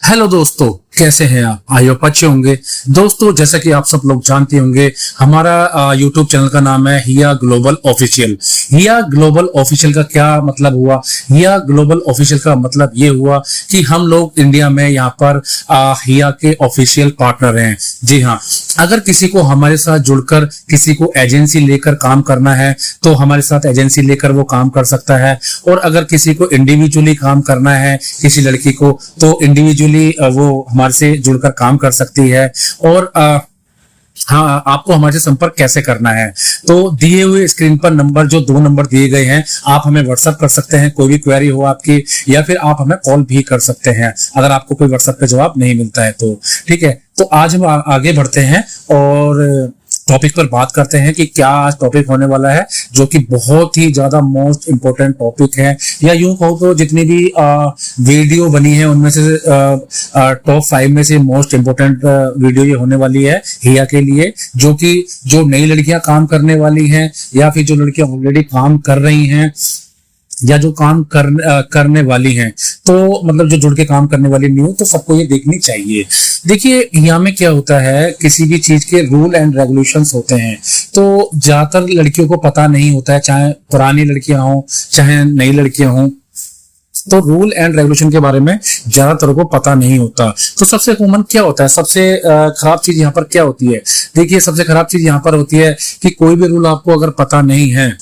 Hello दोस्तों, कैसे हैं आप? आई होप अच्छे होंगे। दोस्तों, जैसा कि आप सब लोग जानते होंगे, हमारा यूट्यूब चैनल का नाम है हिया ग्लोबल ऑफिशियल। हिया ग्लोबल ऑफिशियल का क्या मतलब हुआ? हिया ग्लोबल ऑफिशियल का मतलब ये हुआ कि हम लोग इंडिया में यहाँ पर हिया के ऑफिशियल पार्टनर हैं। जी हाँ, अगर किसी को हमारे साथ जुड़कर किसी को एजेंसी लेकर काम करना है तो हमारे साथ एजेंसी लेकर वो काम कर सकता है, और अगर किसी को इंडिविजुअली काम करना है किसी लड़की को तो इंडिविजुअली वो हमारे से जुड़कर काम कर सकती है। और हाँ, आपको हमारे से संपर्क कैसे करना है? तो दिए हुए स्क्रीन पर नंबर, जो 2 नंबर दिए गए हैं, आप हमें व्हाट्सएप कर सकते हैं कोई भी क्वेरी हो आपकी, या फिर आप हमें कॉल भी कर सकते हैं अगर आपको कोई व्हाट्सएप पे जवाब नहीं मिलता है तो। ठीक है, तो आज हम आगे बढ़ते हैं और टॉपिक पर बात करते हैं कि क्या आज टॉपिक होने वाला है, जो कि बहुत ही ज्यादा मोस्ट इम्पोर्टेंट टॉपिक है, या यूं कहो तो जितनी भी वीडियो बनी है उनमें से टॉप 5 में से मोस्ट इम्पोर्टेंट वीडियो ये होने वाली है हिया के लिए, जो कि जो नई लड़कियां काम करने वाली हैं या फिर जो लड़कियां ऑलरेडी काम कर रही हैं या जो काम करने वाली हैं, तो मतलब जो जुड़ के काम करने वाली न्यू, तो सबको ये देखनी चाहिए। देखिए, यहाँ में क्या होता है, किसी भी चीज के रूल एंड रेगुलेशंस होते हैं, तो ज्यादातर लड़कियों को पता नहीं होता है, चाहे पुरानी लड़कियां हों चाहे नई लड़कियां हों, तो रूल एंड रेगुलेशन के बारे में ज्यादातर को पता नहीं होता। तो सबसे कॉमन क्या होता है, सबसे खराब चीज यहाँ पर क्या होती है? देखिए, सबसे खराब चीज यहाँ पर होती है कि कोई भी रूल आपको अगर पता नहीं है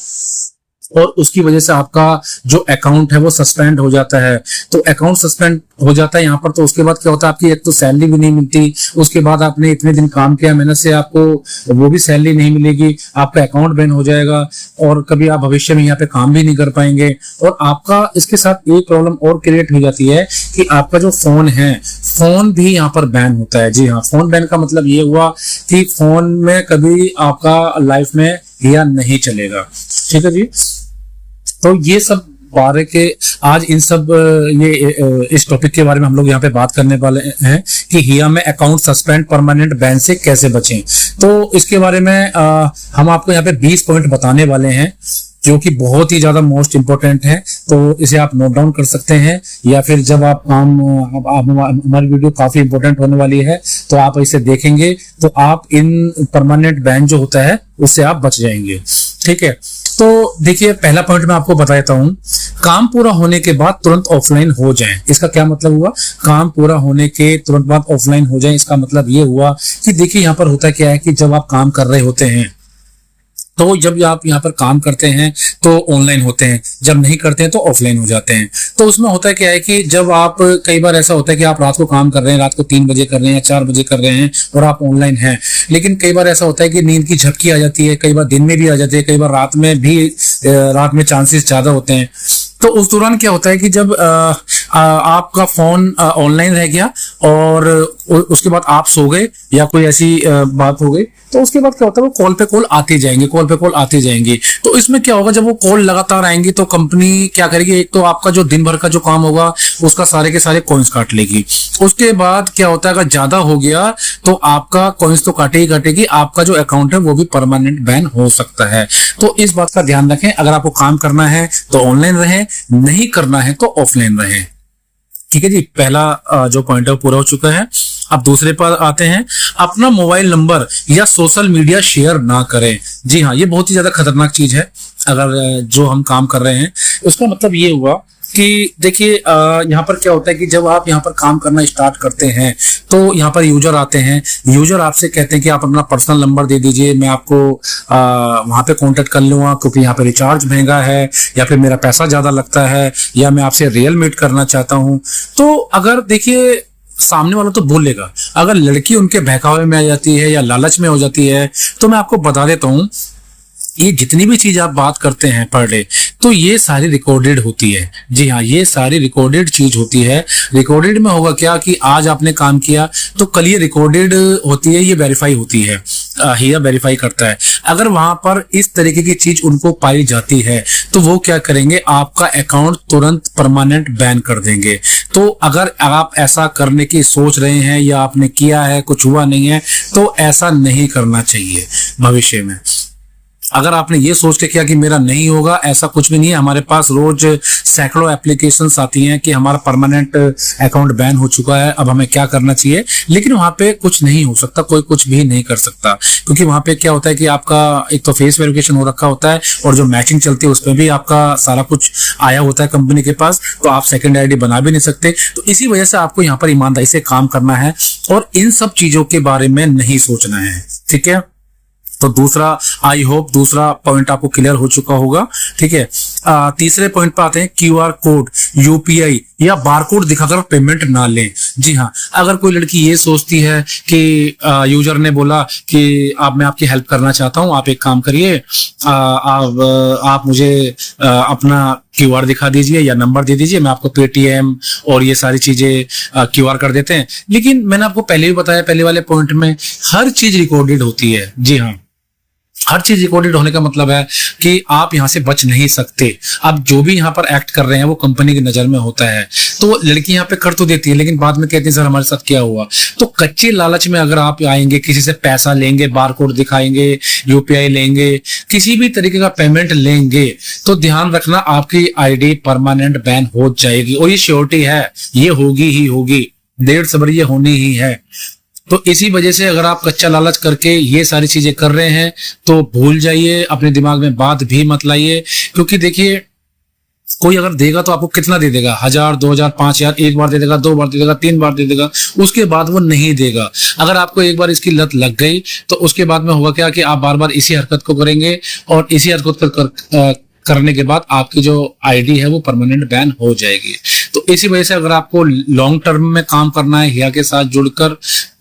और उसकी वजह से आपका जो अकाउंट है वो सस्पेंड हो जाता है, तो अकाउंट सस्पेंड हो जाता है यहाँ पर, तो उसके बाद क्या होता है, आपकी एक तो सैलरी भी नहीं मिलती, उसके बाद आपने इतने दिन काम किया मेहनत से, आपको वो भी सैलरी नहीं मिलेगी, आपका अकाउंट बैन हो जाएगा और कभी आप भविष्य में यहाँ पे काम भी नहीं कर पाएंगे। और आपका इसके साथ एक प्रॉब्लम और क्रिएट हो जाती है कि आपका जो फोन है, फोन भी यहाँ पर बैन होता है। जी हाँ, फोन बैन का मतलब ये हुआ कि फोन में कभी आपका लाइफ में हिया नहीं चलेगा। ठीक है जी, तो ये सब बारे के आज इन सब इस टॉपिक के बारे में हम लोग यहाँ पे बात करने वाले हैं कि हिया में अकाउंट सस्पेंड परमानेंट बैन से कैसे बचें। तो इसके बारे में हम आपको यहाँ पे 20 पॉइंट बताने वाले हैं, जो कि बहुत ही ज्यादा मोस्ट इंपोर्टेंट है, तो इसे आप नोट डाउन कर सकते हैं, या फिर जब आप हमारी वीडियो काफी इंपोर्टेंट होने वाली है तो आप इसे देखेंगे तो आप इन परमानेंट बैन जो होता है उससे आप बच जाएंगे। ठीक है, तो देखिए, पहला पॉइंट मैं आपको बता देता हूं, काम पूरा होने के बाद तुरंत ऑफलाइन हो जाएं। इसका क्या मतलब हुआ? काम पूरा होने के तुरंत बाद ऑफलाइन हो जाएं, इसका मतलब ये हुआ कि देखिए, यहाँ पर होता क्या है कि जब आप काम कर रहे होते हैं तो जब आप यहाँ पर काम करते हैं तो ऑनलाइन होते हैं, जब नहीं करते हैं तो ऑफलाइन हो जाते हैं। तो उसमें होता है क्या है कि जब आप, कई बार ऐसा होता है कि आप रात को काम कर रहे हैं, रात को 3 बजे कर रहे हैं या 4 बजे कर रहे हैं और आप ऑनलाइन हैं, लेकिन कई बार ऐसा होता है कि नींद की झपकी आ जाती है, कई बार दिन में भी आ जाती है, कई बार रात में भी, रात में चांसेस ज्यादा होते हैं। तो उस दौरान क्या होता है कि जब आपका फोन ऑनलाइन रह गया और उसके बाद आप सो गए या कोई ऐसी बात हो गई, तो उसके बाद क्या होता है, वो कॉल पे कॉल आती जाएंगे, कॉल पे कॉल आती जाएंगी। तो इसमें क्या होगा, जब वो कॉल लगातार आएंगी तो कंपनी क्या करेगी, एक तो आपका जो दिन भर का जो काम होगा उसका सारे के सारे कॉइन्स काट लेगी। उसके बाद क्या होता है, अगर ज्यादा हो गया तो आपका कॉइन्स तो काटेगी, आपका जो अकाउंट है वो भी परमानेंट बैन हो सकता है। तो इस बात का ध्यान रखें, अगर आपको काम करना है तो ऑनलाइन रहें, नहीं करना है तो ऑफलाइन रहें। ठीक है जी, पहला जो पॉइंट है वो पूरा हो चुका है। अब दूसरे पर आते हैं, अपना मोबाइल नंबर या सोशल मीडिया शेयर ना करें। जी हाँ, ये बहुत ही ज्यादा खतरनाक चीज है अगर जो हम काम कर रहे हैं। उसका मतलब ये हुआ कि देखिए, यहाँ पर क्या होता है कि जब आप यहाँ पर काम करना स्टार्ट करते हैं तो यहाँ पर यूजर आते हैं, यूजर आपसे कहते हैं कि आप अपना पर्सनल नंबर दे दीजिए, मैं आपको वहां पे कांटेक्ट कर लूंगा क्योंकि यहाँ पे रिचार्ज महंगा है, या फिर मेरा पैसा ज्यादा लगता है, या मैं आपसे रियल मीट करना चाहता हूँ। तो अगर देखिए, सामने वाला तो बोलेगा, अगर लड़की उनके बहकावे में आ जाती है या लालच में हो जाती है, तो मैं आपको बता देता हूँ, ये जितनी भी चीज आप बात करते हैं पर डे, तो ये सारी रिकॉर्डेड होती है। जी हाँ, ये सारी रिकॉर्डेड चीज होती है। रिकॉर्डेड में होगा क्या कि आज आपने काम किया तो कल ये रिकॉर्डेड होती है, ये वेरीफाई होती है, हिया वेरीफाई करता है। अगर वहां पर इस तरीके की चीज उनको पाई जाती है तो वो क्या करेंगे, आपका अकाउंट तुरंत परमानेंट बैन कर देंगे। तो अगर आप ऐसा करने की सोच रहे हैं या आपने किया है, कुछ हुआ नहीं है, तो ऐसा नहीं करना चाहिए भविष्य में। अगर आपने ये सोच के किया कि मेरा नहीं होगा, ऐसा कुछ भी नहीं है। हमारे पास रोज सैकड़ों एप्लीकेशंस आती हैं कि हमारा परमानेंट अकाउंट बैन हो चुका है, अब हमें क्या करना चाहिए। लेकिन वहां पे कुछ नहीं हो सकता, कोई कुछ भी नहीं कर सकता, क्योंकि वहां पे क्या होता है कि आपका एक तो फेस वेरिफिकेशन हो रखा होता है और जो मैचिंग चलती है उसमें भी आपका सारा कुछ आया होता है कंपनी के पास, तो आप सेकेंड आईडी बना भी नहीं सकते। तो इसी वजह से आपको यहाँ पर ईमानदारी से काम करना है और इन सब चीजों के बारे में नहीं सोचना है, ठीक है। तो दूसरा, आई होप दूसरा पॉइंट आपको क्लियर हो चुका होगा, ठीक है। तीसरे पॉइंट पे आते हैं, क्यूआर कोड, यूपीआई या बारकोड दिखाकर पेमेंट ना लें। जी हाँ, अगर कोई लड़की ये सोचती है कि यूजर ने बोला कि मैं आपकी हेल्प करना चाहता हूं, आप एक काम करिए, आप मुझे अपना क्यूआर दिखा दीजिए या नंबर दे दीजिए, मैं आपको पेटीएम और ये सारी चीजें क्यूआर कर देते हैं। लेकिन मैंने आपको पहले भी बताया, पहले वाले पॉइंट में, हर चीज रिकॉर्डेड होती है। जी हाँ, हर चीज रिकॉर्डेड होने का मतलब है कि आप यहां से बच नहीं सकते। अब जो भी यहां पर एक्ट कर रहे हैं वो कंपनी की नजर में होता है। तो लड़की यहां पे कर तो देती है, लेकिन बाद में कहती है सर हमारे साथ क्या हुआ। तो कच्चे लालच में अगर आप आएंगे, किसी से पैसा लेंगे, बारकोड दिखाएंगे, यूपीआई लेंगे, किसी भी तरीके का पेमेंट लेंगे, तो ध्यान रखना आपकी आईडी परमानेंट बैन हो जाएगी। और ये श्योरिटी है, ये होगी ही होगी, देर सबर ये होनी ही है। तो इसी वजह से अगर आप कच्चा लालच करके ये सारी चीजें कर रहे हैं तो भूल जाइए, अपने दिमाग में बात भी मत लाइए। क्योंकि देखिए, कोई अगर देगा तो आपको कितना दे देगा, 1000, 2000, 5000, एक बार दे देगा, 2 बार दे देगा, 3 बार दे देगा, उसके बाद वो नहीं देगा। अगर आपको एक बार इसकी लत लग गई तो उसके बाद में होगा क्या कि आप बार बार इसी हरकत को करेंगे और इसी हरकत करने के बाद आपकी जो आईडी है वो परमानेंट बैन हो जाएगी। तो इसी वजह से अगर आपको लॉन्ग टर्म में काम करना है हिया के साथ जुड़कर,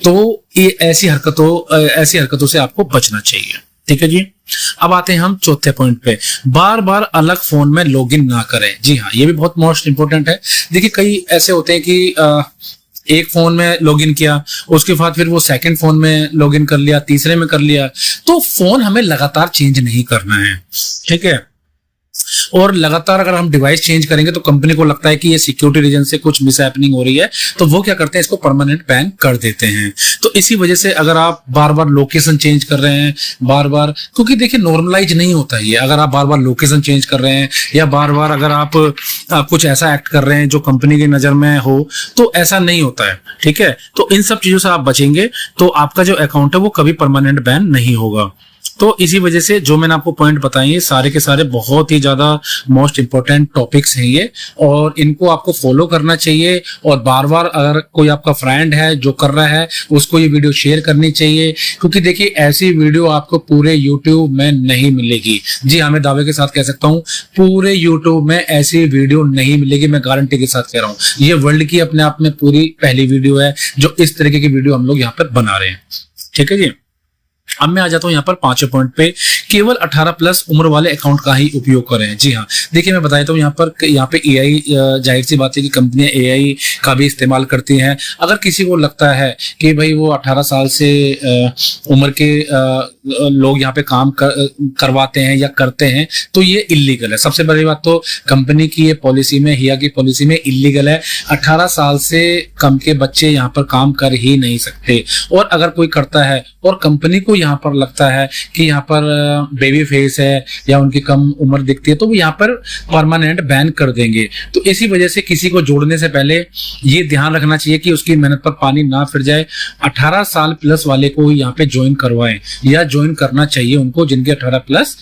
तो ये ऐसी हरकतों से आपको बचना चाहिए, ठीक है जी। अब आते हैं हम चौथे पॉइंट पे, बार बार अलग फोन में लॉगिन ना करें। जी हाँ, ये भी बहुत मोस्ट इंपोर्टेंट है। देखिए, कई ऐसे होते हैं कि एक फोन में लॉगिन किया, उसके बाद फिर वो सेकंड फोन में लॉगिन कर लिया, तीसरे में कर लिया। तो फोन हमें लगातार चेंज नहीं करना है, ठीक है। और लगातार अगर हम डिवाइस चेंज करेंगे तो कंपनी को लगता है कि ये सिक्योरिटी रीजन से कुछ मिसहैपनिंग हो रही है, तो वो क्या करते हैं, इसको परमानेंट बैन कर देते हैं। तो इसी वजह से अगर आप बार बार लोकेशन चेंज कर रहे हैं, बार बार, क्योंकि देखिए नॉर्मलाइज नहीं होता है ये। अगर आप बार बार लोकेशन चेंज कर रहे हैं या बार बार अगर आप कुछ ऐसा एक्ट कर रहे हैं जो कंपनी की नजर में हो, तो ऐसा नहीं होता है, ठीक है। तो इन सब चीजों से आप बचेंगे तो आपका जो अकाउंट है वो कभी परमानेंट बैन नहीं होगा। तो इसी वजह से जो मैंने आपको पॉइंट बताए ये सारे के सारे बहुत ही ज्यादा मोस्ट इंपोर्टेंट टॉपिक्स हैं ये, और इनको आपको फॉलो करना चाहिए। और बार बार अगर कोई आपका फ्रेंड है जो कर रहा है उसको ये वीडियो शेयर करनी चाहिए, क्योंकि देखिए ऐसी वीडियो आपको पूरे यूट्यूब में नहीं मिलेगी। जी हाँ, मैं दावे के साथ कह सकता हूँ पूरे यूट्यूब में ऐसी वीडियो नहीं मिलेगी, मैं गारंटी के साथ कह रहा हूँ। ये वर्ल्ड की अपने आप में पूरी पहली वीडियो है जो इस तरीके की वीडियो हम लोग यहाँ पर बना रहे हैं, ठीक है जी। अब मैं आ जाता हूं यहाँ पर 5वें पॉइंट पे, केवल 18+ उम्र वाले अकाउंट का ही उपयोग करें। जी हाँ, देखिए मैं बताया हूँ यहाँ पे एआई, जाहिर सी बात है कि कंपनियां एआई का भी इस्तेमाल करती हैं। अगर किसी को लगता है कि भाई वो 18 साल से उम्र के लोग यहाँ पे काम करवाते हैं या करते हैं, तो ये इलीगल है। सबसे बड़ी बात तो कंपनी की ये पॉलिसी में, हिया की पॉलिसी में इलीगल है। 18 साल से कम के बच्चे यहाँ पर काम कर ही नहीं सकते। और अगर कोई करता है और कंपनी को यहाँ पर लगता है कि यहाँ पर बेबी फेस है या उनकी कम उम्र दिखती है, तो वो यहाँ पर परमानेंट बैन कर देंगे। तो इसी वजह से किसी को जोड़ने से पहले ये ध्यान रखना चाहिए कि उसकी मेहनत पर पानी ना फिर जाए। 18 साल प्लस वाले को यहाँ पे ज्वाइन करवाएं या ज्वाइन करना चाहिए उनको, जिनके 18+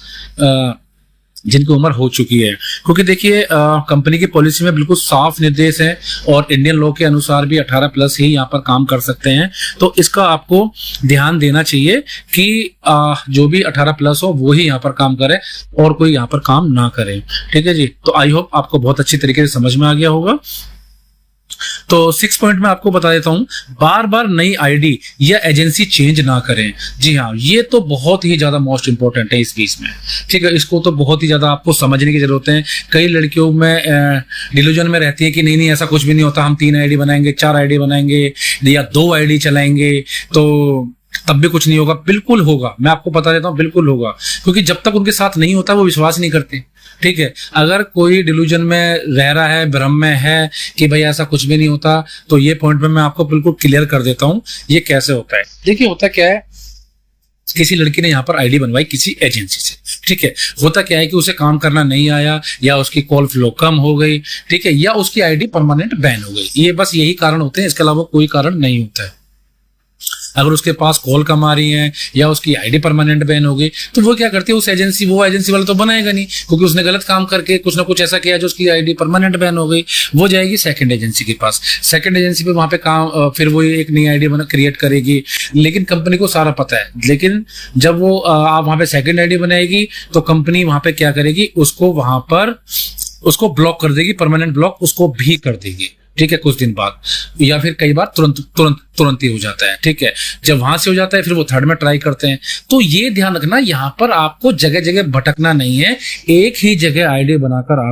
जिनकी उम्र हो चुकी है। क्योंकि देखिए कंपनी की पॉलिसी में बिल्कुल साफ निर्देश है और इंडियन लॉ के अनुसार भी 18+ ही यहाँ पर काम कर सकते हैं। तो इसका आपको ध्यान देना चाहिए कि जो भी 18+ हो वो ही यहाँ पर काम करे और कोई यहाँ पर काम ना करे, ठीक है जी। तो आई होप आपको बहुत अच्छी तरीके से समझ में आ गया होगा। तो 6 पॉइंट में आपको बता देता हूं, बार बार नई आईडी या एजेंसी चेंज ना करें। जी हाँ, ये तो बहुत ही ज्यादा मोस्ट इंपोर्टेंट है इस बीच में, ठीक है। इसको तो बहुत ही ज्यादा आपको समझने की जरूरत है। कई लड़कियों में डिल्यूजन में रहती है कि नहीं ऐसा कुछ भी नहीं होता, हम 3 आईडी बनाएंगे, 4 आईडी बनाएंगे या 2 आईडी चलाएंगे तो तब भी कुछ नहीं होगा। बिल्कुल होगा, मैं आपको बता देता हूँ, बिल्कुल होगा। क्योंकि जब तक उनके साथ नहीं होता वो विश्वास नहीं करते, ठीक है। अगर कोई डिल्यूजन में रह रहा है, भ्रम में है कि भाई ऐसा कुछ भी नहीं होता, तो ये पॉइंट में मैं आपको बिल्कुल क्लियर कर देता हूं ये कैसे होता है। देखिए होता क्या है, किसी लड़की ने यहाँ पर आईडी बनवाई किसी एजेंसी से, ठीक है। होता क्या है कि उसे काम करना नहीं आया, या उसकी कॉल फ्लो कम हो गई, ठीक है, या उसकी आईडी परमानेंट बैन हो गई। ये बस यही कारण होते हैं, इसके अलावा कोई कारण नहीं होता है। अगर उसके पास कॉल कम आ रही है या उसकी आईडी परमानेंट बैन हो गई, तो वो क्या करती है, उस एजेंसी वो एजेंसी वाला तो बनाएगा नहीं, क्योंकि उसने गलत काम करके कुछ ना कुछ ऐसा किया जो उसकी आईडी परमानेंट बैन हो गई। वो जाएगी सेकंड एजेंसी के पास, सेकंड एजेंसी पे वहां पे काम, फिर वो एक नई आईडी बना क्रिएट करेगी। लेकिन कंपनी को सारा पता है, लेकिन जब वो आप वहां पे सेकंड आईडी बनाएगी तो कंपनी वहां पे क्या करेगी, उसको वहां पर उसको ब्लॉक कर देगी, परमानेंट ब्लॉक उसको भी कर देगी, ठीक है, कुछ दिन बाद, या फिर कई बार तुरंत ही हो जाता है, ठीक है। जब वहां से हो जाता है फिर वो थर्ड में ट्राई करते हैं। तो ये ध्यान रखना, यहां पर आपको जगह जगह भटकना नहीं है, एक ही जगह आईडी बनाकर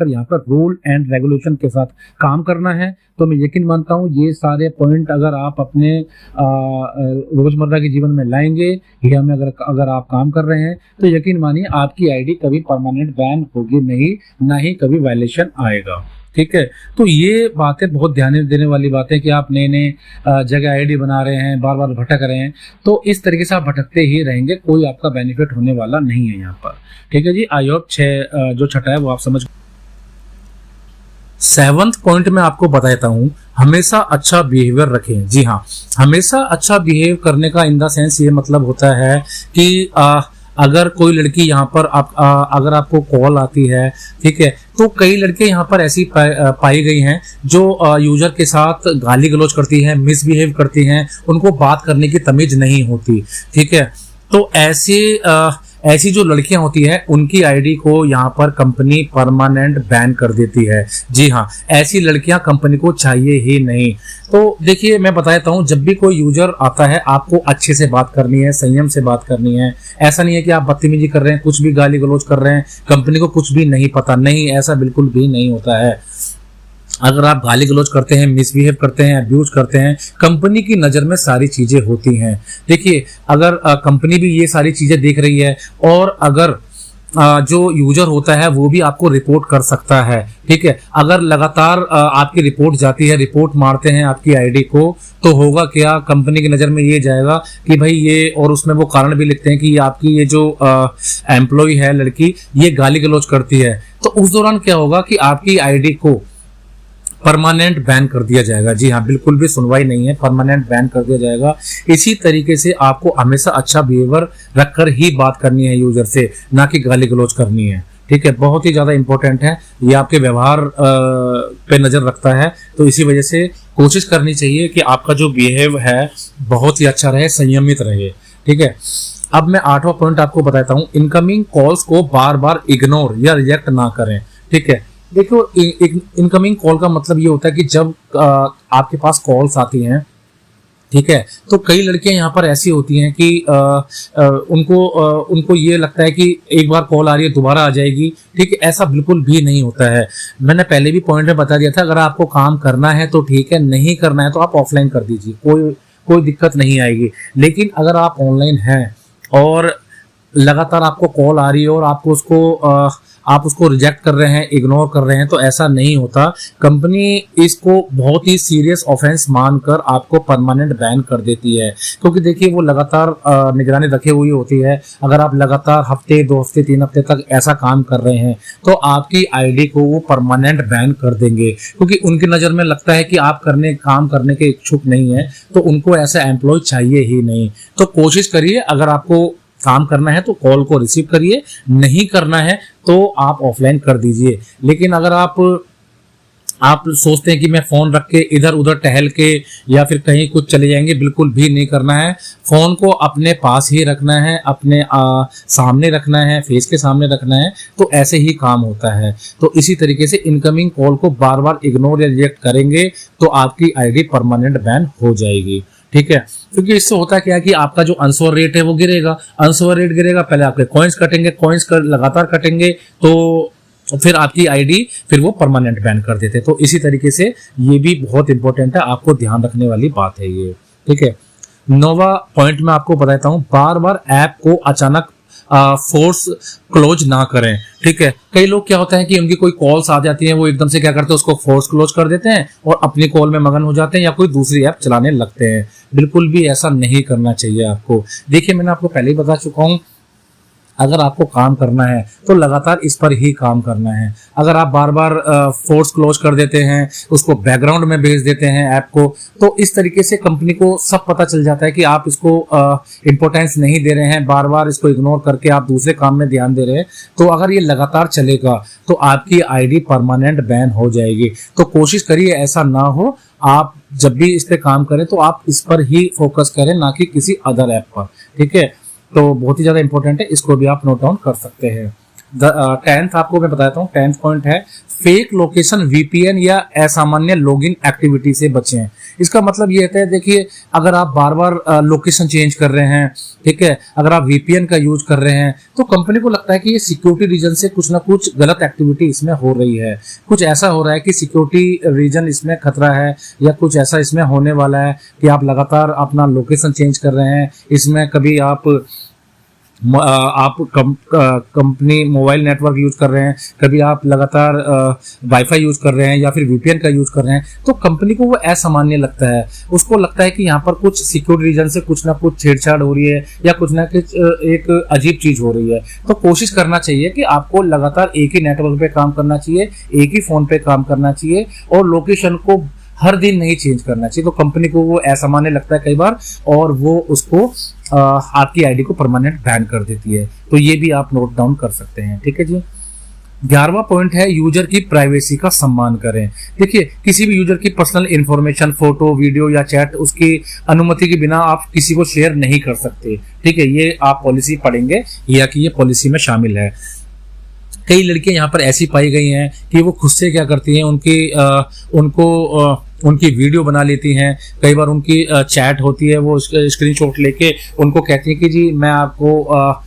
यहाँ पर रूल एंड रेगुलेशन के साथ काम करना है। तो मैं यकीन मानता हूँ ये सारे पॉइंट अगर आप अपने रोजमर्रा के जीवन में लाएंगे, या में अगर आप काम कर रहे हैं, तो यकीन मानिए आपकी आईडी कभी परमानेंट बैन होगी नहीं, ना ही कभी वायलेशन आएगा, ठीक है। तो ये बातें बहुत ध्यान देने वाली बातें कि आप नए जगह आईडी बना रहे हैं, बार बार भटक रहे हैं, तो इस तरीके से आप भटकते ही रहेंगे, कोई आपका बेनिफिट होने वाला नहीं है यहाँ पर, ठीक है जी। आई होप जो छठा है वो आप समझ। 7th पॉइंट में आपको बताता हूँ, हमेशा अच्छा बिहेवियर रखें। जी हाँ, हमेशा अच्छा बिहेव करने का इन द सेंस ये मतलब होता है कि अगर कोई लड़की यहाँ पर अगर आपको कॉल आती है, ठीक है, तो कई लड़के यहाँ पर ऐसी पाई गई हैं जो यूजर के साथ गाली गलौज करती हैं, मिसबिहेव करती हैं, उनको बात करने की तमीज नहीं होती, ठीक है। तो ऐसी जो लड़कियां होती हैं उनकी आईडी को यहाँ पर कंपनी परमानेंट बैन कर देती है। जी हाँ, ऐसी लड़कियां कंपनी को चाहिए ही नहीं। तो देखिए, मैं बताता हूँ, जब भी कोई यूजर आता है आपको अच्छे से बात करनी है, संयम से बात करनी है। ऐसा नहीं है कि आप बदतमीजी कर रहे हैं, कुछ भी गाली गलौज कर रहे हैं, कंपनी को कुछ भी नहीं पता, नहीं, ऐसा बिल्कुल भी नहीं होता है। अगर आप गाली गलौज करते हैं, मिसबिहेव करते हैं, अब्यूज करते हैं, कंपनी की नज़र में सारी चीज़ें होती हैं। देखिए, अगर कंपनी भी ये सारी चीज़ें देख रही है, और अगर जो यूजर होता है वो भी आपको रिपोर्ट कर सकता है, ठीक है। अगर लगातार आपकी रिपोर्ट जाती है, रिपोर्ट मारते हैं आपकी आईडी को, तो होगा क्या, कंपनी की नज़र में ये जाएगा कि भाई ये, और उसमें वो कारण भी लिखते हैं कि आपकी ये जो एम्प्लॉय है लड़की, ये गाली गलौज करती है। तो उस दौरान क्या होगा कि आपकी आईडी को परमानेंट बैन कर दिया जाएगा। जी हाँ, बिल्कुल भी सुनवाई नहीं है, परमानेंट बैन कर दिया जाएगा। इसी तरीके से आपको हमेशा अच्छा बिहेवियर रखकर ही बात करनी है यूजर से, ना कि गाली गलौज करनी है, ठीक है। बहुत ही ज्यादा इंपॉर्टेंट है, ये आपके व्यवहार पे नजर रखता है। तो इसी वजह से कोशिश करनी चाहिए कि आपका जो बिहेव है बहुत ही अच्छा रहे, संयमित रहे, ठीक है। अब मैं 8वां पॉइंट आपको बताता हूँ, इनकमिंग कॉल्स को बार बार इग्नोर या रिजेक्ट ना करें, ठीक है। देखो, इनकमिंग कॉल का मतलब ये होता है कि जब आपके पास कॉल्स आती हैं, ठीक है, तो कई लड़कियां यहाँ पर ऐसी होती हैं कि उनको ये लगता है कि एक बार कॉल आ रही है दोबारा आ जाएगी, ठीक है। ऐसा बिल्कुल भी नहीं होता है। मैंने पहले भी पॉइंट में बता दिया था, अगर आपको काम करना है तो ठीक है, नहीं करना है तो आप ऑफलाइन कर दीजिए, कोई दिक्कत नहीं आएगी। लेकिन अगर आप ऑनलाइन हैं और लगातार आपको कॉल आ रही है और आप उसको रिजेक्ट कर रहे हैं, इग्नोर कर रहे हैं, तो ऐसा नहीं होता। कंपनी इसको बहुत ही सीरियस ऑफेंस मानकर आपको परमानेंट बैन कर देती है, क्योंकि देखिए वो लगातार निगरानी रखे हुई होती है। अगर आप लगातार हफ्ते, 2 हफ्ते, 3 हफ्ते तक ऐसा काम कर रहे हैं तो आपकी आईडी को वो परमानेंट बैन कर देंगे, क्योंकि उनकी नज़र में लगता है कि आप काम करने के इच्छुक नहीं है, तो उनको ऐसा एम्प्लॉय चाहिए ही नहीं। तो कोशिश करिए, अगर आपको काम करना है तो कॉल को रिसीव करिए, नहीं करना है तो आप ऑफलाइन कर दीजिए। लेकिन अगर आप सोचते हैं कि मैं फोन रख के इधर उधर टहल के या फिर कहीं कुछ चले जाएंगे, बिल्कुल भी नहीं करना है। फोन को अपने पास ही रखना है, अपने सामने रखना है, फेस के सामने रखना है, तो ऐसे ही काम होता है। तो इसी तरीके से इनकमिंग कॉल को बार बार इग्नोर या रिजेक्ट करेंगे तो आपकी आईडी परमानेंट बैन हो जाएगी, ठीक है। क्योंकि इससे होता क्या है कि आपका जो आंसर रेट है वो गिरेगा, आंसर रेट गिरेगा, पहले आपके कॉइन्स कटेंगे, लगातार कटेंगे, तो फिर आपकी आईडी फिर वो परमानेंट बैन कर देते। तो इसी तरीके से ये भी बहुत इंपॉर्टेंट है, आपको ध्यान रखने वाली बात है ये, ठीक है। 9वां पॉइंट में आपको बताता हूँ, बार बार ऐप को अचानक फोर्स क्लोज ना करें। ठीक है, कई लोग क्या होता है कि उनकी कोई कॉल्स आ जाती हैं, वो एकदम से क्या करते हैं, उसको फोर्स क्लोज कर देते हैं और अपनी कॉल में मगन हो जाते हैं या कोई दूसरी ऐप चलाने लगते हैं। बिल्कुल भी ऐसा नहीं करना चाहिए आपको। देखिए, मैंने आपको पहले ही बता चुका हूँ, अगर आपको काम करना है तो लगातार इस पर ही काम करना है। अगर आप बार बार फोर्स क्लोज कर देते हैं, उसको बैकग्राउंड में भेज देते हैं ऐप को, तो इस तरीके से कंपनी को सब पता चल जाता है कि आप इसको इंपॉर्टेंस नहीं दे रहे हैं, बार बार इसको इग्नोर करके आप दूसरे काम में ध्यान दे रहे हैं। तो अगर ये लगातार चलेगा तो आपकी आईडी परमानेंट बैन हो जाएगी। तो कोशिश करिए ऐसा ना हो। आप जब भी इस पे काम करें तो आप इस पर ही फोकस करें, ना कि किसी अदर ऐप पर। ठीक है, तो बहुत ही ज्यादा इंपॉर्टेंट है, इसको भी आप नोट डाउन कर सकते हैं। 10th आपको मैं बताता हूँ, 10th पॉइंट है फेक लोकेशन, वीपीएन या असामान्य लॉगिन एक्टिविटी से बचें। इसका मतलब ये होता है, देखिए, अगर आप बार बार लोकेशन चेंज कर रहे हैं, ठीक है, अगर आप वीपीएन का यूज कर रहे हैं, तो कंपनी को लगता है कि ये सिक्योरिटी रीजन से कुछ ना कुछ गलत एक्टिविटी इसमें हो रही है, कुछ ऐसा हो रहा है कि सिक्योरिटी रीजन इसमें खतरा है, या कुछ ऐसा इसमें होने वाला है कि आप लगातार अपना लोकेशन चेंज कर रहे हैं। इसमें कभी आप कंपनी मोबाइल नेटवर्क यूज कर रहे हैं, कभी आप लगातार वाईफाई यूज कर रहे हैं या फिर वीपीएन का यूज कर रहे हैं, तो कंपनी को वो असामान्य लगता है। उसको लगता है कि यहाँ पर कुछ सिक्योरिटी रीजन से कुछ ना कुछ छेड़छाड़ हो रही है या कुछ ना कुछ एक अजीब चीज हो रही है। तो कोशिश करना चाहिए कि आपको लगातार एक ही नेटवर्क पे काम करना चाहिए, एक ही फोन पे काम करना चाहिए और लोकेशन को हर दिन नहीं चेंज करना चाहिए। तो कंपनी को वो असामान्य लगता है कई बार, और वो उसको आपकी आईडी को परमानेंट बैन कर देती है। तो ये भी आप नोट डाउन कर सकते हैं। ठीक है जी। 11वां पॉइंट है यूजर की प्राइवेसी का सम्मान करें। देखिए, किसी भी यूजर की पर्सनल इंफॉर्मेशन, फोटो, वीडियो या चैट उसकी अनुमति के बिना आप किसी को शेयर नहीं कर सकते। ठीक है, ये आप पॉलिसी पढ़ेंगे या कि ये पॉलिसी में शामिल है। कई लड़कियां यहाँ पर ऐसी पाई गई हैं कि वो खुद से क्या करती हैं, उनकी वीडियो बना लेती हैं। कई बार उनकी चैट होती है, वो स्क्रीनशॉट लेके उनको कहती हैं कि जी मैं आपको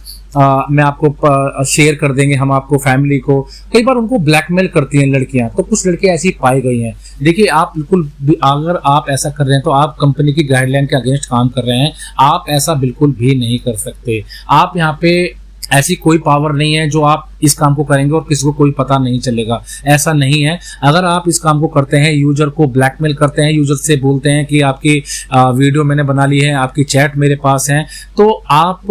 शेयर कर देंगे हम आपको, फैमिली को। कई बार उनको ब्लैकमेल करती हैं लड़कियां। तो कुछ लड़कियां ऐसी पाई गई हैं। देखिए, आप बिल्कुल, अगर आप ऐसा कर रहे हैं तो आप कंपनी की गाइडलाइन के अगेंस्ट काम कर रहे हैं। आप ऐसा बिल्कुल भी नहीं कर सकते। आप यहाँ पे ऐसी कोई पावर नहीं है जो आप इस काम को करेंगे और किसी को कोई पता नहीं चलेगा, ऐसा नहीं है। अगर आप इस काम को करते हैं, यूजर को ब्लैकमेल करते हैं, यूजर से बोलते हैं कि आपकी वीडियो मैंने बना ली है, आपकी चैट मेरे पास है, तो आप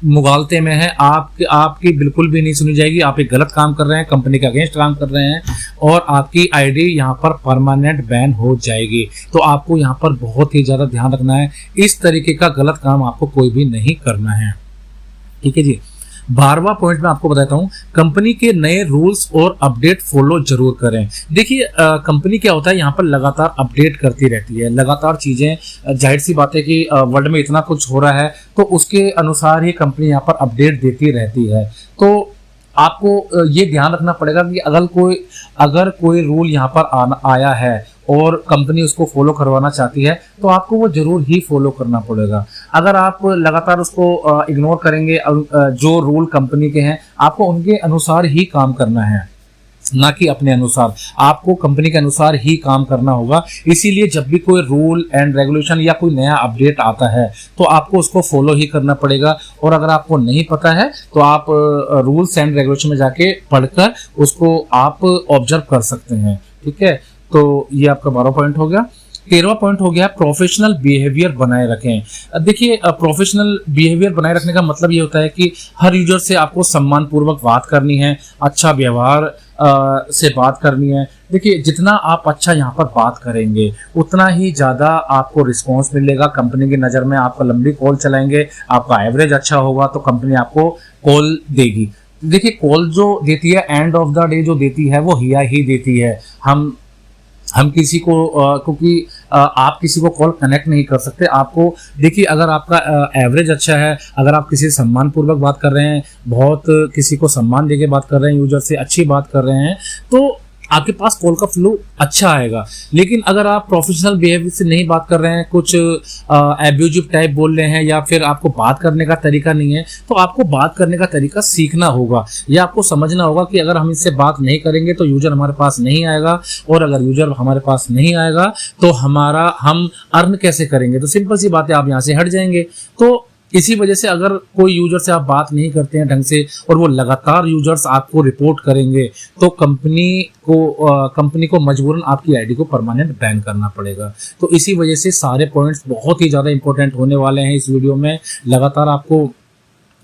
मुगालते में हैं। आपकी बिल्कुल भी नहीं सुनी जाएगी। आप एक गलत काम कर रहे हैं, कंपनी के अगेंस्ट काम कर रहे हैं और आपकी आईडी यहाँ पर परमानेंट बैन हो जाएगी। तो आपको यहाँ पर बहुत ही ज्यादा ध्यान रखना है। इस तरीके का गलत काम आपको कोई भी नहीं करना है। ठीक है जी। 12वां पॉइंट में आपको बताता हूं, कंपनी के नए रूल्स और अपडेट फॉलो जरूर करें। देखिए, कंपनी क्या होता है, यहाँ पर लगातार अपडेट करती रहती है, लगातार चीजें, जाहिर सी बात है कि वर्ल्ड में इतना कुछ हो रहा है, तो उसके अनुसार ही कंपनी यहाँ पर अपडेट देती रहती है। तो आपको ये ध्यान रखना पड़ेगा कि अगर कोई रूल यहाँ पर आया है और कंपनी उसको फॉलो करवाना चाहती है, तो आपको वो जरूर ही फॉलो करना पड़ेगा। अगर आप लगातार उसको इग्नोर करेंगे, जो रूल कंपनी के हैं, आपको उनके अनुसार ही काम करना है, ना कि अपने अनुसार। आपको कंपनी के अनुसार ही काम करना होगा। इसीलिए जब भी कोई रूल एंड रेगुलेशन या कोई नया अपडेट आता है तो आपको उसको फॉलो ही करना पड़ेगा। और अगर आपको नहीं पता है तो आप रूल्स एंड रेगुलेशन में जाके पढ़कर उसको आप ऑब्जर्व कर सकते हैं। ठीक है, तो ये आपका 12वां पॉइंट हो गया। 13वां पॉइंट हो गया, प्रोफेशनल बिहेवियर बनाए रखें। देखिए, प्रोफेशनल बिहेवियर बनाए रखने का मतलब ये होता है कि हर यूजर से आपको सम्मान पूर्वक बात करनी है, अच्छा व्यवहार से बात करनी है। देखिए, जितना आप अच्छा यहाँ पर बात करेंगे उतना ही ज़्यादा आपको रिस्पॉन्स मिलेगा। कंपनी की नज़र में आपका लंबी कॉल चलाएंगे, आपका एवरेज अच्छा होगा तो कंपनी आपको कॉल देगी। देखिए, कॉल जो देती है एंड ऑफ द डे जो देती है वो हिया ही देती है। हम किसी को क्योंकि आप किसी को कॉल कनेक्ट नहीं कर सकते। आपको देखिए, अगर आपका एवरेज अच्छा है, अगर आप किसी से सम्मान पूर्वक बात कर रहे हैं, बहुत किसी को सम्मान देके बात कर रहे हैं, यूजर से अच्छी बात कर रहे हैं, तो आपके पास कॉल का फ्लो अच्छा आएगा। लेकिन अगर आप प्रोफेशनल बिहेवियर से नहीं बात कर रहे हैं, कुछ एब्यूजिव टाइप बोल रहे हैं, या फिर आपको बात करने का तरीका नहीं है, तो आपको बात करने का तरीका सीखना होगा। या आपको समझना होगा कि अगर हम इससे बात नहीं करेंगे तो यूजर हमारे पास नहीं आएगा, और अगर यूजर हमारे पास नहीं आएगा तो हम अर्न कैसे करेंगे। तो सिंपल सी बात है, आप यहाँ से हट जाएंगे। तो इसी वजह से अगर कोई यूजर से आप बात नहीं करते हैं ढंग से और वो लगातार यूजर्स आपको रिपोर्ट करेंगे तो कंपनी को मजबूरन आपकी आईडी को परमानेंट बैन करना पड़ेगा। तो इसी वजह से सारे पॉइंट्स बहुत ही ज़्यादा इंपॉर्टेंट होने वाले हैं इस वीडियो में। लगातार आपको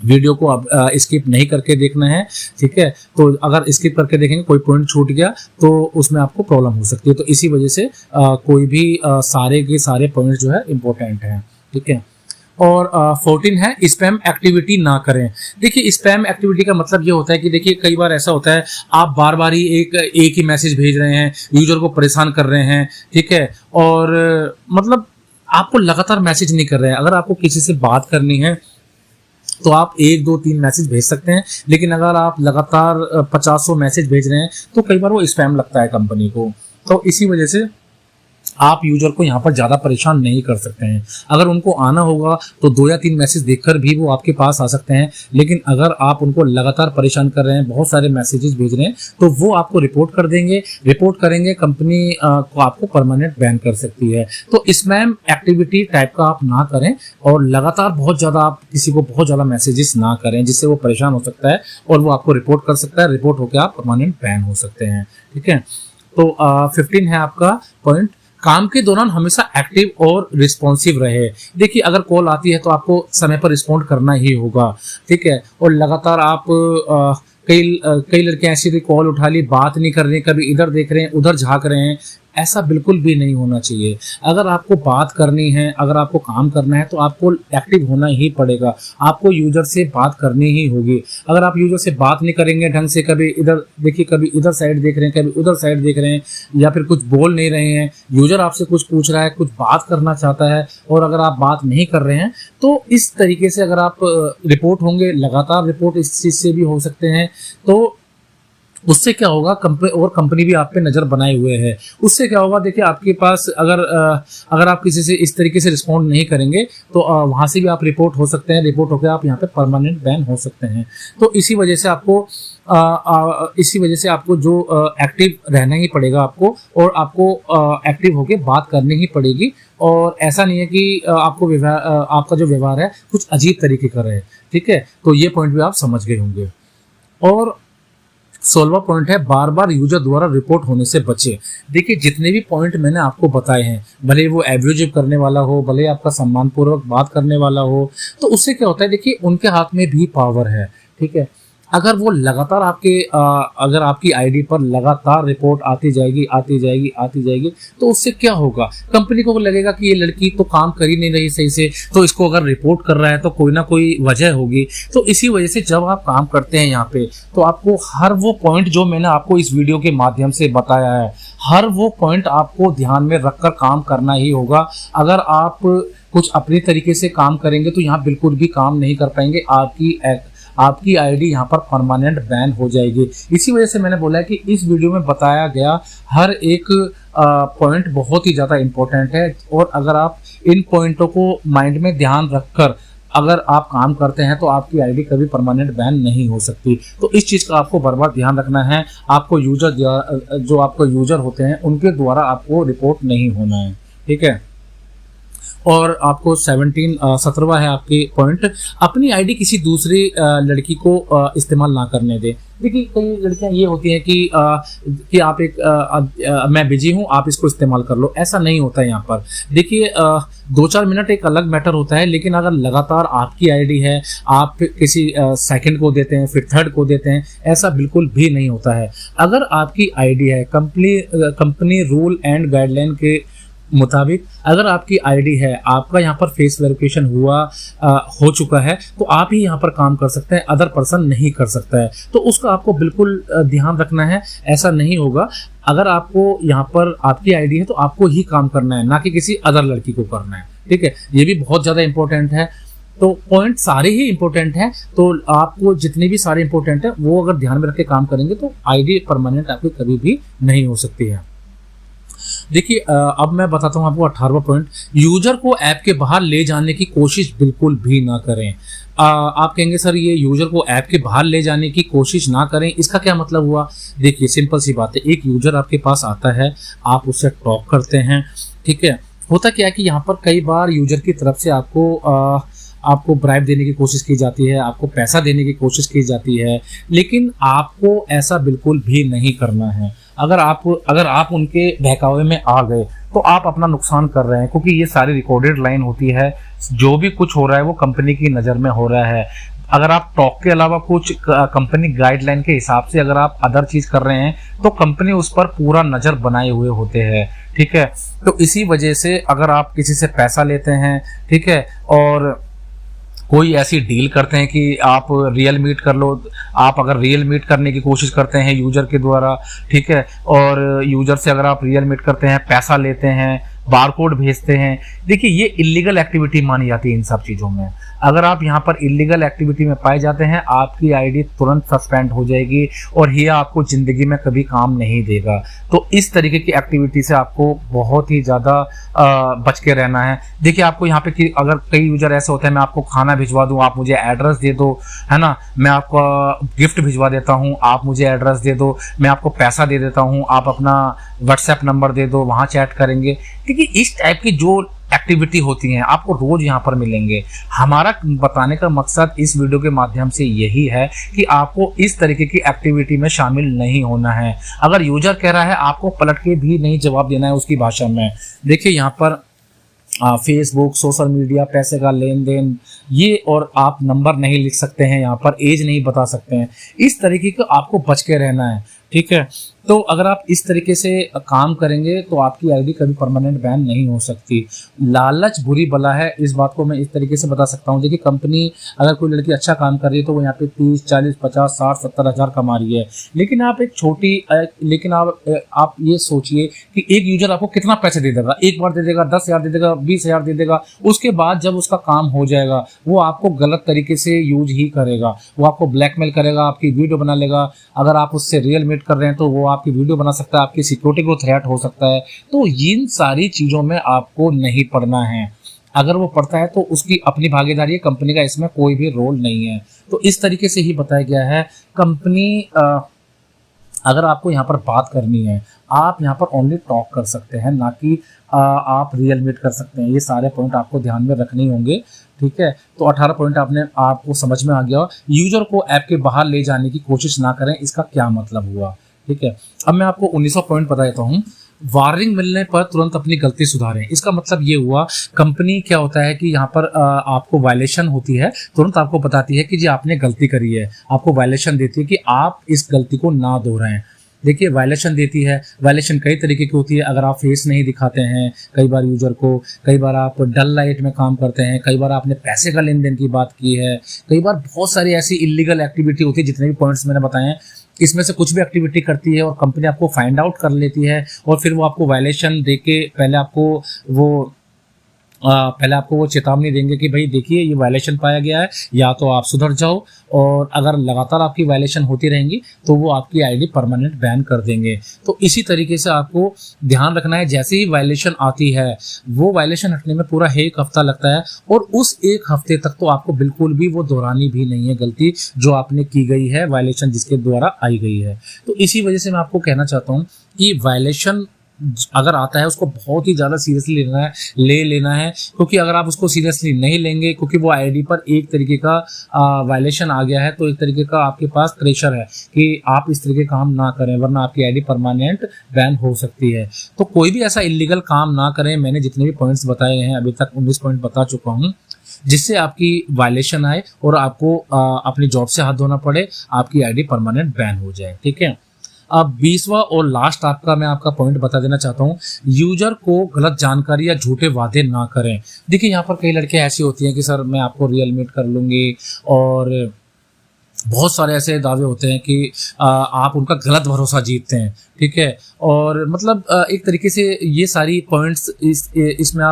वीडियो को अब स्किप नहीं करके देखना है, ठीक है। तो अगर स्किप करके देखेंगे कोई पॉइंट छूट गया तो उसमें आपको प्रॉब्लम हो सकती है। तो इसी वजह से कोई भी सारे के सारे पॉइंट्स जो है इम्पोर्टेंट हैं, ठीक है। और 14 है स्पैम एक्टिविटी ना करें। देखिए स्पैम एक्टिविटी का मतलब ये होता है कि देखिए कई बार ऐसा होता है आप बार बार ही एक ही मैसेज भेज रहे हैं, यूजर को परेशान कर रहे हैं, ठीक है। और मतलब आपको लगातार मैसेज नहीं कर रहे हैं। अगर आपको किसी से बात करनी है तो आप 1 2 3 मैसेज भेज सकते हैं, लेकिन अगर आप लगातार 50 मैसेज भेज रहे हैं तो कई बार वो स्पैम लगता है कंपनी को। तो इसी वजह से आप यूजर को यहाँ पर ज़्यादा परेशान नहीं कर सकते हैं। अगर उनको आना होगा तो 2 या 3 मैसेज देखकर भी वो आपके पास आ सकते हैं, लेकिन अगर आप उनको लगातार परेशान कर रहे हैं, बहुत सारे मैसेजेस भेज रहे हैं, तो वो आपको रिपोर्ट कर देंगे। रिपोर्ट करेंगे, कंपनी को आपको परमानेंट बैन कर सकती है। तो स्पैम एक्टिविटी टाइप का आप ना करें और लगातार बहुत ज़्यादा आप किसी को बहुत ज़्यादा मैसेजेस ना करें, जिससे वो परेशान हो सकता है और वो आपको रिपोर्ट कर सकता है। रिपोर्ट होकर आप परमानेंट बैन हो सकते हैं, ठीक है। तो 15 है आपका पॉइंट, काम के दौरान हमेशा एक्टिव और रिस्पॉन्सिव रहे। देखिए अगर कॉल आती है तो आपको समय पर रिस्पॉन्ड करना ही होगा, ठीक है। और लगातार आप कई लड़के ऐसी कॉल उठा ली, बात नहीं कर रहे, कभी इधर देख रहे हैं उधर झांक रहे हैं, ऐसा बिल्कुल भी नहीं होना चाहिए। अगर आपको बात करनी है, अगर आपको काम करना है तो आपको एक्टिव होना ही पड़ेगा। आपको यूजर से बात करनी ही होगी। अगर आप यूजर से बात नहीं करेंगे ढंग से, कभी इधर देखिए कभी इधर साइड देख रहे हैं, कभी उधर साइड देख रहे हैं, या फिर कुछ बोल नहीं रहे हैं, यूजर आपसे कुछ पूछ रहा है, कुछ बात करना चाहता है और अगर आप बात नहीं कर रहे हैं, तो इस तरीके से अगर आप रिपोर्ट होंगे, लगातार रिपोर्ट इस चीज़ से भी हो सकते हैं, तो उससे क्या होगा, कंपनी भी आप पे नज़र बनाए हुए है। उससे क्या होगा, देखिए आपके पास अगर आप किसी से इस तरीके से रिस्पॉन्ड नहीं करेंगे तो वहाँ से भी आप रिपोर्ट हो सकते हैं। रिपोर्ट होकर आप यहाँ पे परमानेंट बैन हो सकते हैं। तो इसी वजह से आपको जो एक्टिव रहना ही पड़ेगा आपको, और आपको एक्टिव होकर बात करनी ही पड़ेगी। और ऐसा नहीं है कि आपका जो व्यवहार है कुछ अजीब तरीके का रहे, ठीक है। तो ये पॉइंट भी आप समझ गए होंगे। और 16वां पॉइंट है बार बार यूजर द्वारा रिपोर्ट होने से बचे। देखिए जितने भी पॉइंट मैंने आपको बताए हैं, भले वो एब्यूजिव करने वाला हो, भले आपका सम्मानपूर्वक बात करने वाला हो, तो उससे क्या होता है, देखिए उनके हाथ में भी पावर है, ठीक है। अगर वो लगातार अगर आपकी आईडी पर लगातार रिपोर्ट आती जाएगी, तो उससे क्या होगा, कंपनी को लगेगा कि ये लड़की तो काम कर ही नहीं रही सही से, तो इसको अगर रिपोर्ट कर रहा है तो कोई ना कोई वजह होगी। तो इसी वजह से जब आप काम करते हैं यहाँ पे, तो आपको हर वो पॉइंट जो मैंने आपको इस वीडियो के माध्यम से बताया है, हर वो पॉइंट आपको ध्यान में रखकर काम करना ही होगा। अगर आप कुछ अपने तरीके से काम करेंगे तो यहाँ बिल्कुल भी काम नहीं कर पाएंगे, आपकी आईडी यहाँ पर परमानेंट बैन हो जाएगी। इसी वजह से मैंने बोला है कि इस वीडियो में बताया गया हर एक पॉइंट बहुत ही ज़्यादा इम्पोर्टेंट है, और अगर आप इन पॉइंटों को माइंड में ध्यान रखकर अगर आप काम करते हैं तो आपकी आईडी कभी परमानेंट बैन नहीं हो सकती। तो इस चीज़ का आपको बार बार ध्यान रखना है। आपको जो आपको यूजर होते हैं उनके द्वारा आपको रिपोर्ट नहीं होना है, ठीक है। और आपको 17वां है आपकी पॉइंट, अपनी आईडी किसी दूसरी लड़की को इस्तेमाल ना करने दे। देखिए कई लड़कियां ये होती हैं कि आप मैं बिजी हूं, आप इसको इस्तेमाल कर लो। ऐसा नहीं होता है यहाँ पर। देखिए 2-4 मिनट एक अलग मैटर होता है, लेकिन अगर लगातार आपकी आईडी है, आप किसी सेकंड को देते हैं, फिर थर्ड को देते हैं, ऐसा बिल्कुल भी नहीं होता है। अगर आपकी आईडी है, कंपनी रूल एंड गाइडलाइन के मुताबिक अगर आपकी आईडी है, आपका यहाँ पर फेस वेरिफिकेशन हो चुका है, तो आप ही यहाँ पर काम कर सकते हैं, अदर पर्सन नहीं कर सकता है। तो उसका आपको बिल्कुल ध्यान रखना है। ऐसा नहीं होगा, अगर आपको यहाँ पर आपकी आईडी है तो आपको ही काम करना है, ना कि किसी अदर लड़की को करना है, ठीक है। ये भी बहुत ज़्यादा इंपॉर्टेंट है। तो पॉइंट सारे ही इंपॉर्टेंट हैं, तो आपको जितने भी सारे इंपॉर्टेंट है वो अगर ध्यान में रख के काम करेंगे तो आईडी परमानेंट आपकी कभी भी नहीं हो सकती है। देखिए अब मैं बताता हूँ आपको 18वां पॉइंट, यूजर को ऐप के बाहर ले जाने की कोशिश बिल्कुल भी ना करें। आप कहेंगे सर ये यूजर को ऐप के बाहर ले जाने की कोशिश ना करें, इसका क्या मतलब हुआ? देखिए सिंपल सी बात है, एक यूजर आपके पास आता है, आप उससे टॉक करते हैं, ठीक है। होता क्या है कि यहाँ पर कई बार यूजर की तरफ से आपको आपको ब्राइब देने की कोशिश की जाती है, आपको पैसा देने की कोशिश की जाती है, लेकिन आपको ऐसा बिल्कुल भी नहीं करना है। अगर आप उनके बहकावे में आ गए तो आप अपना नुकसान कर रहे हैं, क्योंकि ये सारी रिकॉर्डेड लाइन होती है। जो भी कुछ हो रहा है वो कंपनी की नज़र में हो रहा है। अगर आप टॉक के अलावा कुछ कंपनी गाइडलाइन के हिसाब से अगर आप अदर चीज कर रहे हैं तो कंपनी उस पर पूरा नजर बनाए हुए होते हैं, ठीक है। तो इसी वजह से अगर आप किसी से पैसा लेते हैं, ठीक है, और कोई ऐसी डील करते हैं कि आप रियल मीट कर लो, आप अगर रियल मीट करने की कोशिश करते हैं यूजर के द्वारा, ठीक है, और यूजर से अगर आप रियल मीट करते हैं, पैसा लेते हैं, बारकोड भेजते हैं, देखिए ये इलीगल एक्टिविटी मानी जाती है इन सब चीज़ों में। अगर आप यहाँ पर इलीगल एक्टिविटी में पाए जाते हैं, आपकी आईडी तुरंत सस्पेंड हो जाएगी और ये आपको ज़िंदगी में कभी काम नहीं देगा। तो इस तरीके की एक्टिविटी से आपको बहुत ही ज़्यादा बच के रहना है। देखिए आपको यहाँ पे कि अगर कई यूजर ऐसे होते हैं, मैं आपको खाना भिजवा दूँ, आप मुझे एड्रेस दे दो, है ना, मैं आपको गिफ्ट भिजवा देता हूँ, आप मुझे एड्रेस दे दो, मैं आपको पैसा दे देता हूँ, आप अपना व्हाट्सएप नंबर दे दो, वहाँ चैट करेंगे। देखिए इस टाइप की जो एक्टिविटी होती हैं आपको रोज यहाँ पर मिलेंगे। हमारा बताने का मकसद इस वीडियो के माध्यम से यही है कि आपको इस तरीके की एक्टिविटी में शामिल नहीं होना है। अगर यूजर कह रहा है आपको पलट के भी नहीं जवाब देना है उसकी भाषा में। देखिए यहाँ पर फेसबुक, सोशल मीडिया, पैसे का लेन देन, ये और आप नंबर नहीं लिख सकते हैं, यहाँ पर एज नहीं बता सकते हैं। इस तरीके का आपको बच के रहना है, ठीक है। तो अगर आप इस तरीके से काम करेंगे तो आपकी आईडी कभी परमानेंट बैन नहीं हो सकती। लालच बुरी बला है, इस बात को मैं इस तरीके से बता सकता हूँ। देखिए कंपनी अगर कोई लड़की अच्छा काम कर रही है तो वो यहाँ पे 30, 40, 50, 60, 70 हज़ार कमा रही है, लेकिन आप एक छोटी लेकिन आप ये सोचिए कि एक यूजर आपको कितना पैसे दे देगा। एक बार दे देगा, 10,000 दे देगा, 20,000 दे देगा, उसके बाद जब उसका काम हो जाएगा वो आपको गलत तरीके से यूज ही करेगा। वो आपको ब्लैकमेल करेगा, आपकी वीडियो बना लेगा। अगर आप उससे रियल मीट कर रहे हैं तो वो आपकी वीडियो बना सकता है, आपकी सिक्योरिटी को थ्रेट हो सकता है। तो इन सारी चीज़ों में आपको नहीं पड़ना है। अगर वो पड़ता है तो उसकी अपनी भागीदारी है, कंपनी का इसमें कोई भी रोल नहीं है। तो इस तरीके से ही बताया गया है। कंपनी अगर आपको यहाँ पर बात करनी है, आप यहाँ पर ओनली टॉक कर सकते हैं, ना कि आप रियल मीट कर सकते हैं। ये सारे पॉइंट आपको ध्यान में रखने होंगे, ठीक है। तो 18 पॉइंट आपको समझ में आ गया। यूजर को ऐप के बाहर ले जाने की कोशिश ना करें, इसका क्या मतलब हुआ, ठीक है। अब मैं आपको 1900 पॉइंट बता देता हूँ। वार्निंग मिलने पर तुरंत अपनी गलती सुधारें। इसका मतलब ये हुआ, कंपनी क्या होता है कि यहाँ पर आपको वायलेशन होती है, तुरंत आपको बताती है कि जी आपने गलती करी है, आपको वायलेशन देती है कि आप इस गलती को ना दोहराएं। देखिए वायलेशन देती है, वायलेशन कई तरीके की होती है। अगर आप फेस नहीं दिखाते हैं कई बार यूजर को, कई बार आप डल लाइट में काम करते हैं, कई बार आपने पैसे का लेन देन की बात की है, कई बार बहुत सारी ऐसी इलीगल एक्टिविटी होती है। जितने भी पॉइंट्स मैंने बताए हैं इसमें से कुछ भी एक्टिविटी करती है और कंपनी आपको फाइंड आउट कर लेती है और फिर वो आपको वायलेशन दे के पहले आपको वो चेतावनी देंगे कि भाई देखिए ये वायलेशन पाया गया है, या तो आप सुधर जाओ, और अगर लगातार आपकी वायलेशन होती रहेंगी तो वो आपकी आईडी परमानेंट बैन कर देंगे। तो इसी तरीके से आपको ध्यान रखना है, जैसे ही वायलेशन आती है वो वायलेशन हटने में पूरा 1 हफ्ता लगता है, और उस 1 हफ्ते तक तो आपको बिल्कुल भी वो दोहरानी भी नहीं है गलती जो आपने की गई है, वायलेशन जिसके द्वारा आई गई है। तो इसी वजह से मैं आपको कहना चाहता हूँ कि वायलेशन अगर आता है उसको बहुत ही ज़्यादा सीरियसली ले लेना है, क्योंकि अगर आप उसको सीरियसली नहीं लेंगे, क्योंकि वो आईडी पर एक तरीके का वायलेशन आ गया है, तो एक तरीके का आपके पास प्रेशर है कि आप इस तरीके का काम ना करें, वरना आपकी आईडी परमानेंट बैन हो सकती है। तो कोई भी ऐसा इलीगल काम ना करें। मैंने जितने भी पॉइंट्स बताए हैं अभी तक 19 पॉइंट बता चुका हूँ, जिससे आपकी वायलेशन आए और आपको अपनी जॉब से हाथ धोना पड़े, आपकी आईडी परमानेंट बैन हो जाए, ठीक है। अब 20वां और लास्ट मैं आपका पॉइंट बता देना चाहता हूँ, यूजर को गलत जानकारी या झूठे वादे ना करें। देखिए यहाँ पर कई लड़के ऐसी होती हैं कि सर मैं आपको रियल मीट कर लूँगी, और बहुत सारे ऐसे दावे होते हैं कि आप उनका गलत भरोसा जीतते हैं, ठीक है। और मतलब एक तरीके से ये सारी पॉइंट्स इसमें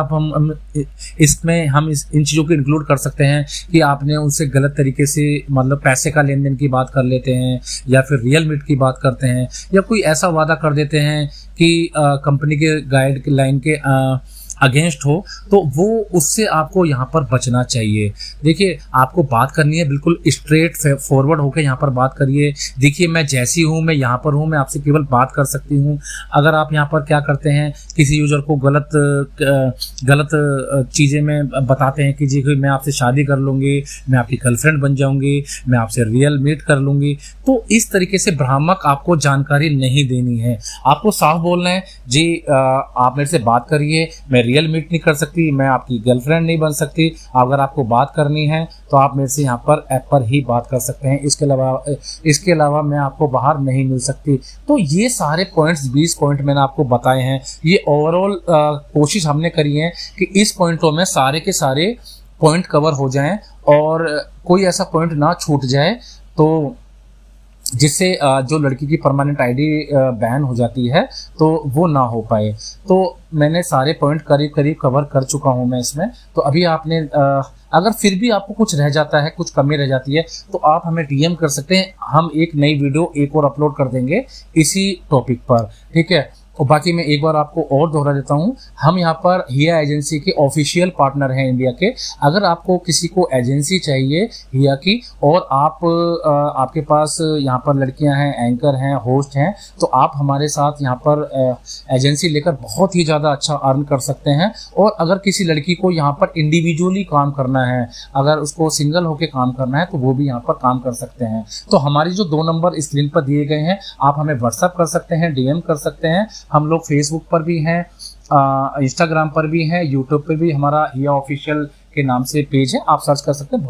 हम इन चीज़ों को इंक्लूड कर सकते हैं कि आपने उनसे गलत तरीके से मतलब पैसे का लेन देन की बात कर लेते हैं, या फिर रियल मीट की बात करते हैं, या कोई ऐसा वादा कर देते हैं कि कंपनी के गाइड लाइन के अगेंस्ट हो, तो वो उससे आपको यहाँ पर बचना चाहिए। देखिए, आपको बात करनी है बिल्कुल स्ट्रेट फॉरवर्ड होकर यहाँ पर बात करिए। देखिए, मैं जैसी हूँ मैं यहाँ पर हूँ, मैं आपसे केवल बात कर सकती हूँ। अगर आप यहाँ पर क्या करते हैं, किसी यूजर को गलत चीज़ें में बताते हैं कि जी मैं आपसे शादी कर लूँगी, मैं आपकी गर्लफ्रेंड बन जाऊँगी, मैं आपसे रियल मीट कर लूँगी, तो इस तरीके से भ्रामक आपको जानकारी नहीं देनी है। आपको साफ बोलना है, जी आप मेरे से बात करिए, मैं रियल मीट नहीं कर सकती, मैं आपकी गर्लफ्रेंड नहीं बन सकती। अगर आपको बात करनी है तो आप मेरे से यहाँ पर ऐप पर ही बात कर सकते हैं, इसके अलावा मैं आपको बाहर नहीं मिल सकती। तो ये सारे पॉइंट्स 20 पॉइंट मैंने आपको बताए हैं। ये ओवरऑल कोशिश हमने करी है कि इस पॉइंटों में सारे के सारे पॉइंट कवर हो जाएं और कोई ऐसा पॉइंट ना छूट जाए तो जिससे जो लड़की की परमानेंट आईडी बैन हो जाती है तो वो ना हो पाए। तो मैंने सारे पॉइंट करीब करीब कवर कर चुका हूँ मैं इसमें। तो अभी आपने अगर फिर भी आपको कुछ रह जाता है, कुछ कमी रह जाती है, तो आप हमें डीएम कर सकते हैं। हम एक नई वीडियो एक और अपलोड कर देंगे इसी टॉपिक पर, ठीक है। और बाकी मैं एक बार आपको और दोहरा देता हूँ, हम यहाँ पर हिया एजेंसी के ऑफिशियल पार्टनर हैं इंडिया के। अगर आपको किसी को एजेंसी चाहिए हिया की और आपके पास यहाँ पर लड़कियाँ हैं, एंकर हैं, होस्ट हैं, तो आप हमारे साथ यहाँ पर एजेंसी लेकर बहुत ही ज़्यादा अच्छा अर्न कर सकते हैं। और अगर किसी लड़की को यहाँ पर इंडिविजुअली काम करना है, अगर उसको सिंगल होकर काम करना है, तो वो भी यहाँ पर काम कर सकते हैं। तो हमारी जो 2 नंबर स्क्रीन पर दिए गए हैं, आप हमें व्हाट्सअप कर सकते हैं, डीएम कर सकते हैं। हम लोग फेसबुक पर भी हैं, इंस्टाग्राम पर भी हैं, यूट्यूब पे भी हमारा हिया ऑफिशियल के नाम से पेज है, आप सर्च कर सकते हैं,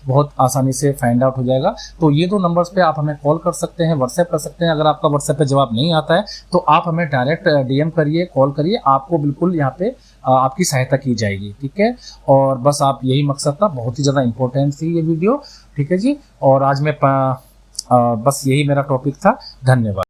बहुत आसानी से फाइंड आउट हो जाएगा। तो ये 2 नंबर्स पे आप हमें कॉल कर सकते हैं, व्हाट्सएप कर सकते हैं। अगर आपका व्हाट्सएप पे जवाब नहीं आता है तो आप हमें डायरेक्ट डीएम करिए, कॉल करिए, आपको बिल्कुल यहाँ पे आपकी सहायता की जाएगी, ठीक है। और बस आप यही मकसद था, बहुत ही ज़्यादा इंपॉर्टेंट थी ये वीडियो, ठीक है जी। और आज मैं बस यही मेरा टॉपिक था। धन्यवाद।